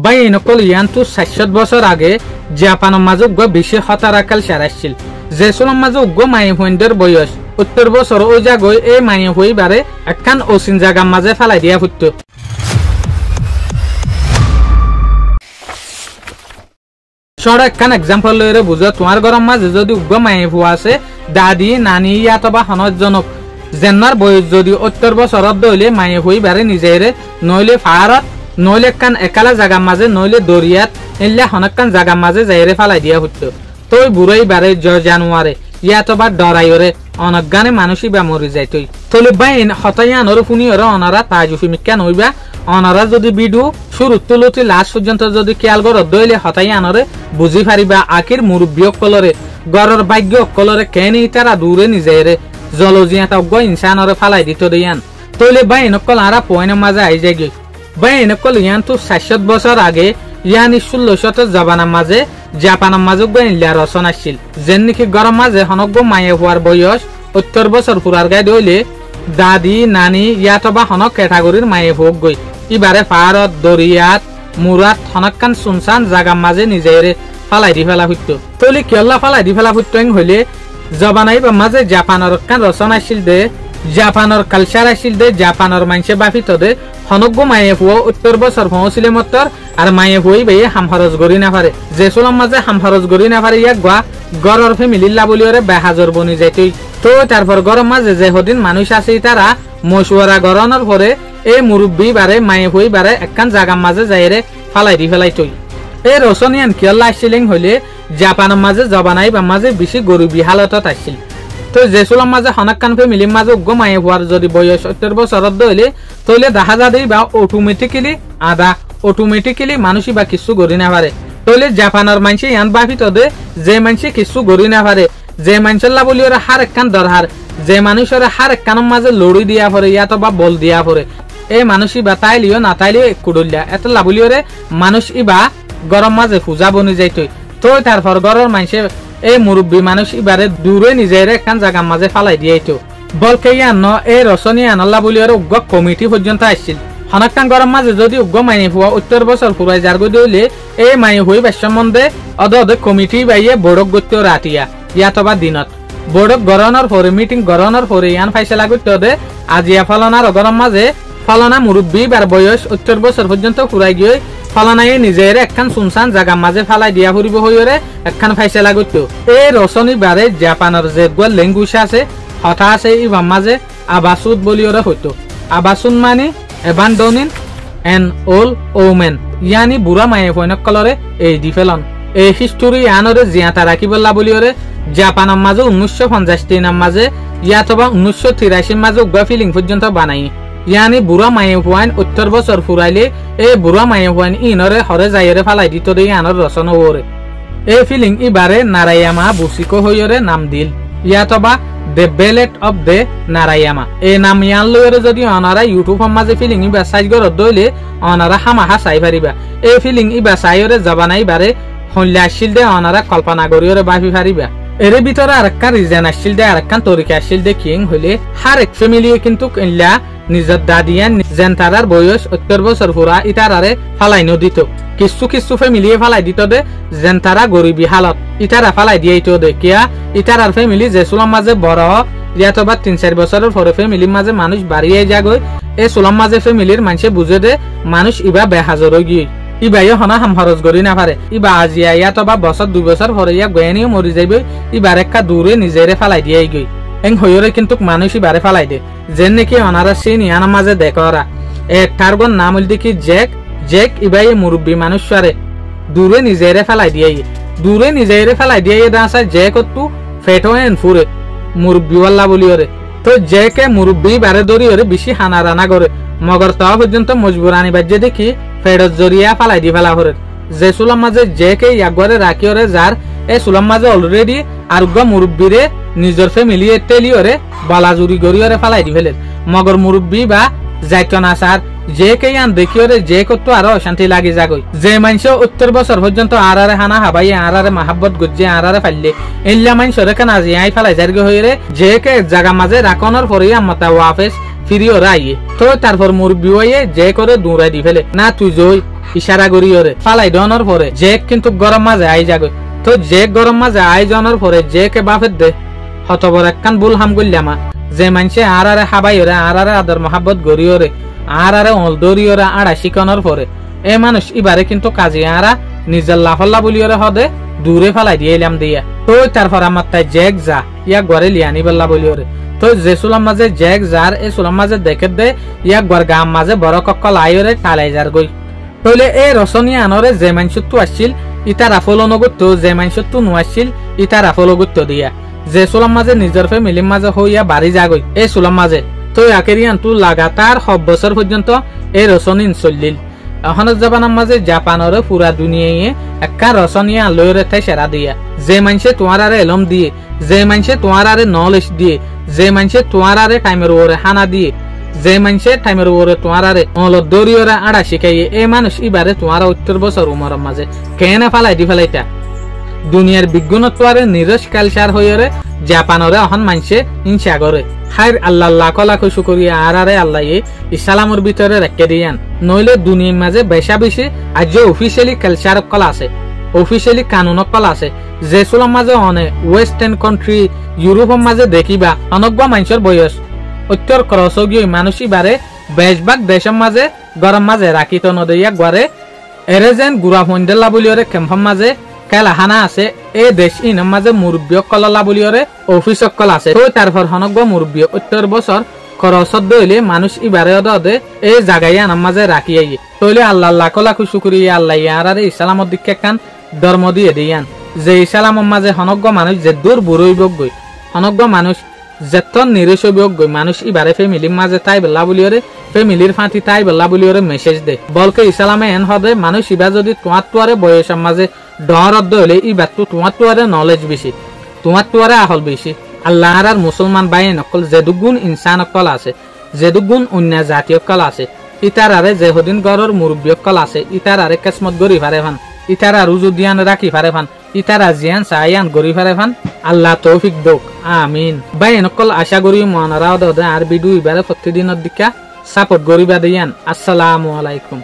বাই নকল ইয়ানটো 400 বছর আগে জাপানের মাঝে বেশি হতারাকাল সারাইছিল যে সুলম মাঝে মাই হইন্ডের বয়স 70 বছর ওই জায়গায় এই মাই হইবারে একখান অসিন জায়গার মাঝে ফেলাই দিয়া হতো। সড়ক একখান এক্সাম্পল লইরে বুঝো তোমার গরম মাঝে যদি মাই হুয়া আছে দাদি নানি ইয়াতবা হনজনক জেনার বয়স যদি 70 বছরত দইলে মাই হইবারে নিজেরে নইলে ফারত নইলে একখান একালা জায়গার মাঝে নইলে দরিয়াত এল্লা হনকান জায়গার মাঝে যাইরে ফেলাই দিয়া হতো। তোই বুড়াই বারে জানুয়ারে ইয়াতবা ডরাইরে অনজ্ঞানে মানুষই বা মরি যায় তুই তলে বাইন হতাই আনর ফুনি ওরা অনারা তাজুফিমি কেন হইবা অনারা যদি বিডু শুরু তুলতি লাস্ট পর্যন্ত যদি খেয়াল করো দইলে হতাই আনরে বুঝি পারিবা আখির মুরব্বী কলরে গরর ভাগ্য কলরে কেন তারা দূরে নিজেরে জলজিয়া তজ্ঞ ইনসানরে ফালাই দিত দিয়ান তইলে বাইন কল আরা পয়নের মাঝে আই যায় বাইন কল ইয়ান তো 400 বছর আগে ইয়ানি 1600 জাপানের মাঝে জাপানের মাঝে বাইনলা রচনা আসছিল যেন নাকি গরম মাঝে হনগ্য মায়ে হওয়ার বয়স 70 বছর পুরার গায়ে দইলে দাদি নানি ইয়াতবা হনক ক্যাটাগরির মায়ে হোক গই ইবারে ফারত দরিয়াত মুরাত হনকান সুনসান জাগার মাঝে নিজেরে ফালাই দি ফেলা হইতো তইলে কেলা ফালাই দি ফেলা হইতো হইলে জবানাই বা মাঝে জাপানের কান রচনা আসছিল দে জাপানের কালচার আসছিল দে জাপানের মানুষে বাফিত দে হনগ্য মায়ে হুয়া 70 বছর পৌঁছিলে মতর আর মায়ে হই বে হামফারজ গরি না পারে যে সুলম মাঝে হামফারজ গরি না পারে ইয়াক গা গরর ফ্যামিলিল্লা বলিওরে বেহাজর বনি যাইতই তো তারপর গরম মাঝে যে হদিন মানুষ আছে তারা মশুয়ারা গরনের পরে এই মুরব্বী বারে মায়ে হই বারে একখান জায়গার মাঝে যাইরে ফালাই দি ফেলাইতই এই রচনিয়ান কিয়ল্লা আসছিলেন হইলে জাপানের মাঝে জবানাই বা মাঝে বেশি গরিবী হালতত আসছিল তো যে সুলম মাঝে হনকান ফ্যামিলির মাঝে মায়ে হওয়ার যদি বয়স 70 বছরত দইলে তইলে দেখা যাবে বা অটোমেটিক্যালি মানুষই বা কিছু গড়ি না পারে তইলে জাপানের মানুষে ইয়ান বাফিত দে যে মানুষে কিছু গড়ি না পারে যে মানুষের বলি ওরা হার একখান দরহার যে মানুষের হার একখানের মাঝে লড়ি দিয়া পড়ে ইয়াত বা বল দিয়া পড়ে এই মানুষই বা তাইলিও না তাইলিও এক কুড়লিয়া এত লাবলি ওরে মানুষ ইবা গরম মাঝে পূজা বনি যাইতই তো তারপর গরর মানুষে এই মুরব্বী মানুষ ইবারে দূরে নিজের একখান জায়গার মাঝে ফালাই দিয়াইতো বলকে ইয়ান এই রচনী আনল্লা বলি ওরা উগ্র কমিটি পর্যন্ত আসছিল হনকান গরম মাঝে যদি উগ্র মাই হওয়া 70 বছর পুরাই যার গদিলে এই মাই হই বা সম্বন্ধে অদে কমিটি বাইয়ে বড়ক গত্য রাতিয়া ইয়াতবা দিনত বড়ক গরনের পরে মিটিং গরনের পরে ইয়ান ফাইসলা গত্য দে আজিয়া ফলনার গরম মাঝে ফলনা মুরব্বী বার বয়স 70 বছর পর্যন্ত পুরাই গিয়ে ফলনাই নিজের একখান সুনসান জায়গা মাঝে ফালাই দিয়া ফুরিব হইরে একখান ফাইসলা গত্য এই রচনী বারে জাপানের যে ল্যাঙ্গুয়েজ আছে হঠা আছে ইবা মাঝে আবাসুদ বলি ওরা হইতো আবাসুন মানে abandoning an old woman yani বুড়া মায়ে ফয়নক কলরে এই দিফেলন এই হিস্টোরি আনরে জিয়াতা রাখিবলা বলিওরে জাপানের মাঝে 1950 এর মাঝে ইয়াতবা 1983 মাঝে গা ফিলিং পর্যন্ত বানাই ইয়ানি বুড়া মায়ে হওয়ান 70 বছর ফুরাইলে এই বুড়া মায়ে হওয়ান ইনরে হরে যাইরে ফালাই দিত দেই আনর রচনা ওরে এই ফিলিং ইবারে নারায়ামা বুসিকো হইরে নাম দিল ইয়াতবা The Ballet of the Narayama এই নাম ইয়ান লইরে যদি অনারা ইউটিউবের মাঝে ফিলিং ইবা সাইজ গর দইলে অনারা হামাহা চাই পারিবা এই ফিলিং ইবা সাইরে জবানাই বারে হইলা আসিল দে অনারা কল্পনা করিরে বাফি পারিবা এর ভিতরে আরেকটা রিজন আসিল দে আরেকটা তরিকা আসিল দে কিং হইলে হার এক ফ্যামিলি কিন্তু ইল্লা নিজের দাদিয়ান জেন্তারার বয়স 70 বছর পুরা ইতারারে ফালাই নদিত কিছু ফ্যামিলি ফালাই দিত দে জেন্তারা গরিবী হালত ইতারা ফালাই দিয়াইতো দে কিয়া ইতারার ফ্যামিলি যে সুলম মাঝে বড় ইয়াতবা 3-4 বছরের পরে ফ্যামিলির মাঝে মানুষ বাড়িয়ে যাগই এই সুলম মাঝে ফ্যামিলির মানুষে বুঝে দে মানুষ ইবা বেহাজর গিয়ে ইবাইও হনা হামফারজ গরি না পারে ইবা আজিয়া ইয়াতবা বছর 2 বছর পরে ইয়া গয়ানিও মরি যাইবে ইবার একটা দূরে নিজেরে ফালাই দিয়াই গই এং হইরে কিন্তু মানুষ ইবারে ফালাই দে যেন নাকি অনারা সিনি আনা মাঝে দেখরা এক টার্গন নাম হল দেখি জেক ইবাই মুরব্বী মানুষ সারে দূরে নিজেরে ফালাই দিয়াই দাসা জেক তো ফেটোয়েন ফুরে মুরব্বী ওয়াল্লা বলিওরে তো জেকে মুরব্বী বারে দরি ওরে বেশি হানা রানা করে মগর তাও পর্যন্ত মজবুরানি বাজে দেখি ফেডর জরিয়া ফালাই দি ফেলা হরে যে সুলম মাঝে জেকে ইয়াগরে রাখি ওরে যার এই সুলম মাঝে অলরেডি আর মুরব্বীরে নিজের ফ্যামিলি টেলিওরে বালাজুরি গরিওরে ফালাই দি ফেলে মগর মুরব্বী বা যাইতো না স্যার যে কে ইয়ান দেখিওরে যে কত আরো শান্তি লাগি যাগই যে মানুষ 70 বছর পর্যন্ত আরারে হানা হাবাই আরারে মহাব্বত গজ্জে আরারে ফাইলে এল্লা মানুষের কেন আজি আই ফালাই যারগে হইরে যে কে জায়গা মাঝে রাখনের পরে আমতা ওয়াফেস ফিরিও রাইয়ে তো তারপর মুরব্বী হইয়ে যে করে দূরাই দি ফেলে না তুই জই ইশারা করি ওরে ফালাই দেওয়ানোর পরে যে কিন্তু গরম মাঝে আই যাগো তো যে গরম মাঝে আই যাওয়ানোর পরে যে কে বাফের দে হতবর একখান বুল হাম করলামা যে মানুষে আর আরে হাবাই ওরে আর আরে আদর মহাব্বত গড়ি ওরে আর আরে অলদরি ওরে আড়া শিকানোর পরে এ মানুষ এবারে কিন্তু কাজে আরা নিজের লাফল্লা বলি ওরে হদে দূরে ফালাই দিয়ে এলাম দিয়া তো তারপর আমার তাই জেক যা ইয়া ঘরে লিয়ানি বেল্লা বলি ওরে তো যে সুলাম মাঝে জেক যার এ সুলাম মাঝে দেখে দে ইয়া ঘর গাম মাঝে বড় কক্কল আই ওরে টালাই যার গই তইলে এই রসনি আনরে যে মানুষ তো আসছিল ইটা রাফলো নগত যে মানুষ তো নোয়াছিল ইটা রাফলো গুত্ত দিয়া যে সুলাম মাঝে নিজের ফ্যামিলির মাঝে হইয়া বাড়ি যাগই এই সুলাম মাঝে তো আকেরিয়ান তু লাগাতার 7 বছর পর্যন্ত এই রসনি চলিল এখন জাপানের মাঝে জাপানের পুরা দুনিয়ায় একটা রসনিয়া লয়রে তাই সেরা দিয়া যে মানুষে তোমার আরে এলম দিয়ে যে মানুষে তোমার আরে নলেজ দিয়ে যে মানুষে তোমার আরে টাইমের ওরে হানা দিয়ে যে মানুষে টাইমের ওরে তোমার আরে দরি ওরা আড়া শিখাইয়ে এই মানুষ এবারে তোমার 70 বছর উমরের মাঝে কেনে ফালাই দি ফেলাইতা দুনিয়ার বিজ্ঞানত আরে নিরস কালচার হইরে জাপানরে এখন মানুষে হিংসা করে হায় আল্লাহ লাখ লাখ শুকরিয়া আর আরে আল্লাহ ইসলামের ভিতরে রেখে দিয়ান নইলে দুনিয়ার মাঝে বেশা বেশি আজ অফিসিয়ালি কালচার কলা আছে অফিসিয়ালি কানুন কলা আছে যে সুলাম মাঝে অনেক ওয়েস্টার্ন কান্ট্রি ইউরোপের মাঝে দেখিবা অনগ্বা মানুষের বয়স উত্তর ক্রস গিয়ে মানুষই বারে বেশভাগ দেশের মাঝে গরম মাঝে রাখিত নদীয়া গড়ে এরে যেন গুড়া ফন্ডেলা বলি ওরে ক্যাম্পের মাঝে খেলাহানা আছে এই দেশ ইনার মাঝে মুরব্বী কললা বলি ওরে অফিস কল আছে তো তারপর হনগ্বা মুরব্বী 70 বছর খরচত দইলে মানুষ ইবারে দে এই জায়গায় আনার মাঝে রাখি আইয়ে তইলে আল্লাহ লাখ লাখ শুকরিয়া আল্লাহ আর ইসলামর দিকে কান ধর্ম দিয়ে দিয়ান যে ইসলামের মাঝে হনগ্বা মানুষ যে দূর বুড়ই বগই হনগ্বা মানুষ যেতন নিরেশ বগই মানুষ ইবারে ফ্যামিলির মাঝে তাই বেলা বলি ওরে ফ্যামিলির ফাঁতি তাই বেলা বলি ওরে মেসেজ দে বলকে ইসলামে এন হদে মানুষ ইবা যদি তোমার তোয়ারে বয়সের মাঝে ডরদ হলে ইবার তো তোমার তোয়ারে নলেজ বেশি তোমার তোয়ারে আহল বেশি আল্লাহ আর মুসলমান বাই নকল যে দুগুণ ইনসান অকল আছে যে দুগুণ অন্য জাতীয় কল আছে ইতার আরে যে হদিন গড়র মুরব্বী কল আছে ইতার আরে কেসমত গড়ি ফারে ফান ইতার আর উজুদিয়ান রাখি ফারে ফান ইতার আজিয়ান সায়ান গড়ি ফারে ফান আল্লাহ তৌফিক দোক আমিন বাই নকল আশা করি মনারাও দে আর ভিডিও ইবারে প্রতিদিনের দিকা সাপোর্ট গরিবা দিয়ান আসসালামু আলাইকুম।